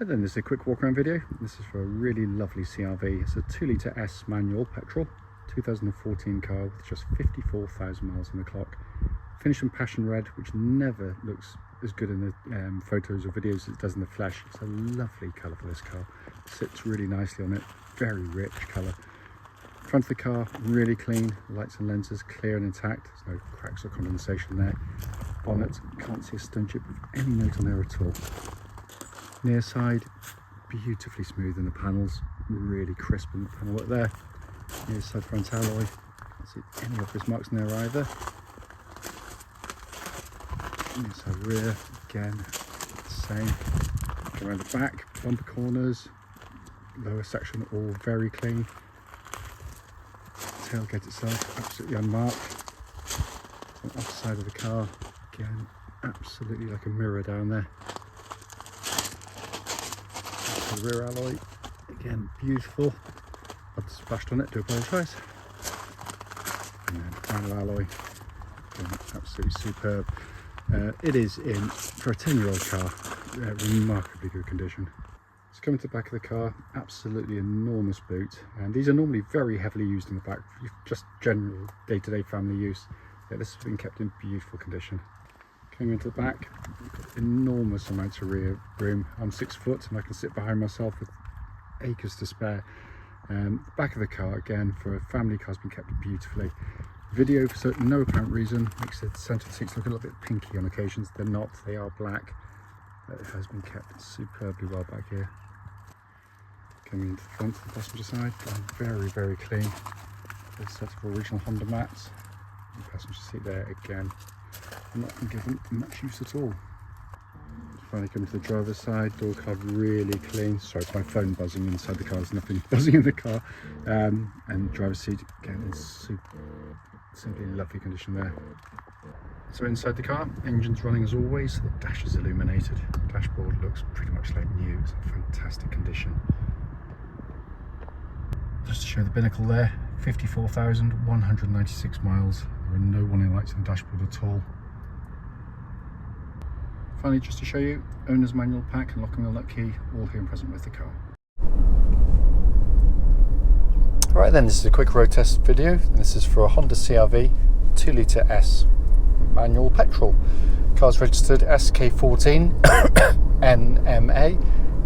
And then there's a quick walk around video. This is for a really lovely CR-V. It's a 2 litre S manual petrol, 2014 car with just 54,000 miles on the clock. Finished in passion red, which never looks as good in the photos or videos as it does in the flesh. It's a lovely colour for this car. It sits really nicely on it, very rich colour. Front of the car, really clean, lights and lenses clear and intact. There's no cracks or condensation there. Bonnet, can't see a stone chip with any note on there at all. Near side, beautifully smooth in the panels, really crisp in the panel work there. Near side front alloy, can't see any obvious marks in there either. Near side rear, again, the same. Go around the back, bumper corners, lower section all very clean. Tailgate itself, absolutely unmarked. On the opposite side of the car, again, absolutely like a mirror down there. The rear alloy, again beautiful. I've splashed on it, do apologise. And then final alloy, again, absolutely superb. It is in, for a 10-year-old car, remarkably good condition. Let's come into the back of the car, absolutely enormous boot, and these are normally very heavily used in the back, just general day-to-day family use. Yeah, this has been kept in beautiful condition. Coming into the back, we've got enormous amounts of rear room. I'm 6 foot and I can sit behind myself with acres to spare. The back of the car, again, for a family car, has been kept beautifully. Video, for no apparent reason, makes the centre of the seats look a little bit pinky on occasions. They're not, they are black. It has been kept superbly well back here. Coming into the front of the passenger side, very, very clean. There's a set of original Honda mats. The passenger seat there, again, not been given much use at all. Finally coming to the driver's side, door card really clean. Sorry, my phone buzzing inside the car, there's nothing buzzing in the car. And driver's seat, again, in simply lovely condition there. So inside the car, engine's running as always, the dash is illuminated. Dashboard looks pretty much like new, it's in fantastic condition. Just to show the binnacle there, 54,196 miles. There are no warning lights on the dashboard at all. Finally, just to show you, owner's manual pack and locking wheel nut key, all here and present with the car. Right then, this is a quick road test video, and this is for a Honda CR-V 2 litre S manual petrol. Car's registered SK14NMA and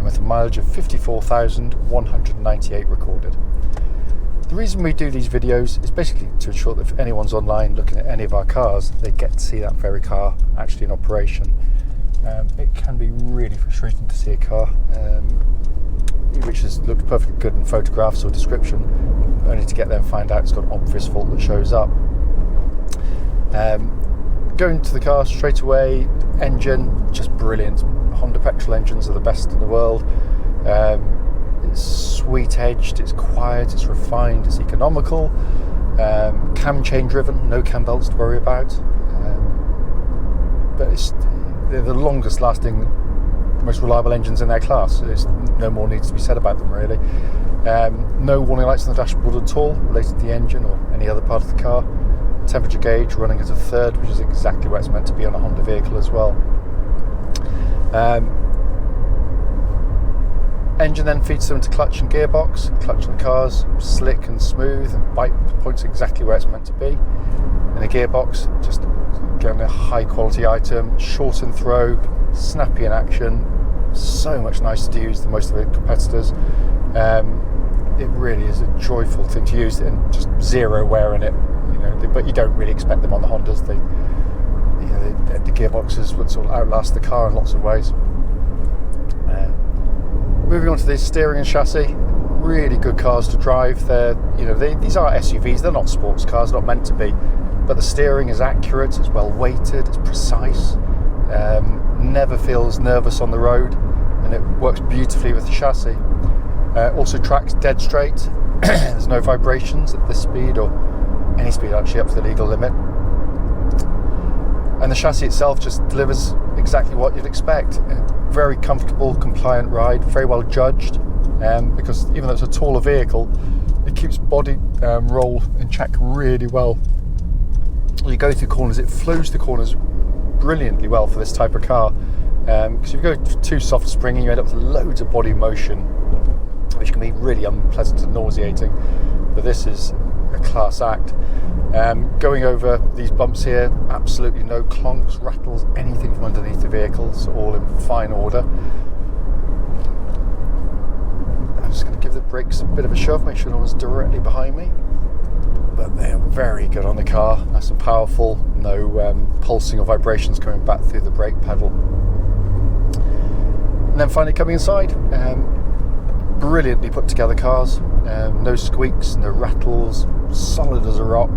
with a mileage of 54,198 recorded. The reason we do these videos is basically to ensure that if anyone's online looking at any of our cars, they get to see that very car actually in operation. It can be really frustrating to see a car which has looked perfectly good in photographs or description, only to get there and find out it's got an obvious fault that shows up. Going to the car straight away, engine, just brilliant. Honda petrol engines are the best in the world. It's sweet-edged, it's quiet, it's refined, it's economical. Cam chain driven, no cam belts to worry about. But they're the longest lasting, most reliable engines in their class. No more needs to be said about them really. No warning lights on the dashboard at all related to the engine or any other part of the car. Temperature gauge running at a third, which is exactly where it's meant to be on a Honda vehicle as well. Engine then feeds them into clutch and gearbox. Clutch in the car's slick and smooth and bite points exactly where it's meant to be. And the gearbox, just again a high quality item, short in throw, snappy in action, so much nicer to use than most of the competitors. It really is a joyful thing to use and just zero wear in it, but you don't really expect them on the Hondas. The gearboxes would sort of outlast the car in lots of ways. Moving on to the steering and chassis, really good cars to drive. These are SUVs, they're not sports cars, not meant to be, but the steering is accurate, it's well weighted, it's precise, never feels nervous on the road, and it works beautifully with the chassis. Also tracks dead straight. There's no vibrations at this speed or any speed actually up to the legal limit. And the chassis itself just delivers exactly what you'd expect. Very comfortable, compliant ride, very well judged, because even though it's a taller vehicle, it keeps body roll in check really well. When you go through corners, it flows the corners brilliantly well for this type of car. Because if you go too soft springing, you end up with loads of body motion, which can be really unpleasant and nauseating. But this is a class act. Going over these bumps here, absolutely no clonks, rattles, anything from underneath the vehicle. It's all in fine order. I'm just going to give the brakes a bit of a shove, make sure no one's directly behind me. But they are very good on the car, nice and powerful, no pulsing or vibrations coming back through the brake pedal. And then finally coming inside, brilliantly put together cars, no squeaks, no rattles, solid as a rock,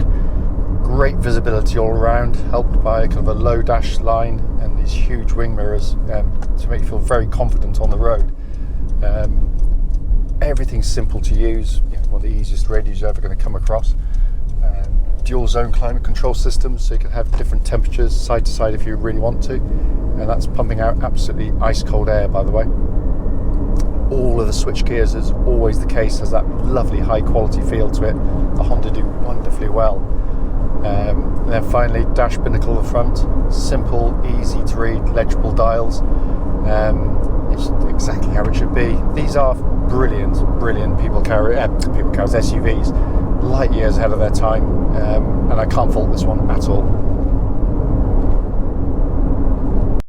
great visibility all around, helped by kind of a low dash line and these huge wing mirrors to make you feel very confident on the road. Everything's simple to use, one of the easiest radios you're ever going to come across. Dual zone climate control system, so you can have different temperatures side to side if you really want to, and that's pumping out absolutely ice cold air, by the way. All of the switch gears, as always the case, has that lovely high quality feel to it. The Honda do wonderfully well. And then finally, dash binnacle at the front, simple, easy to read, legible dials. It's exactly how it should be. These are brilliant people carriers, SUVs, light years ahead of their time, and I can't fault this one at all.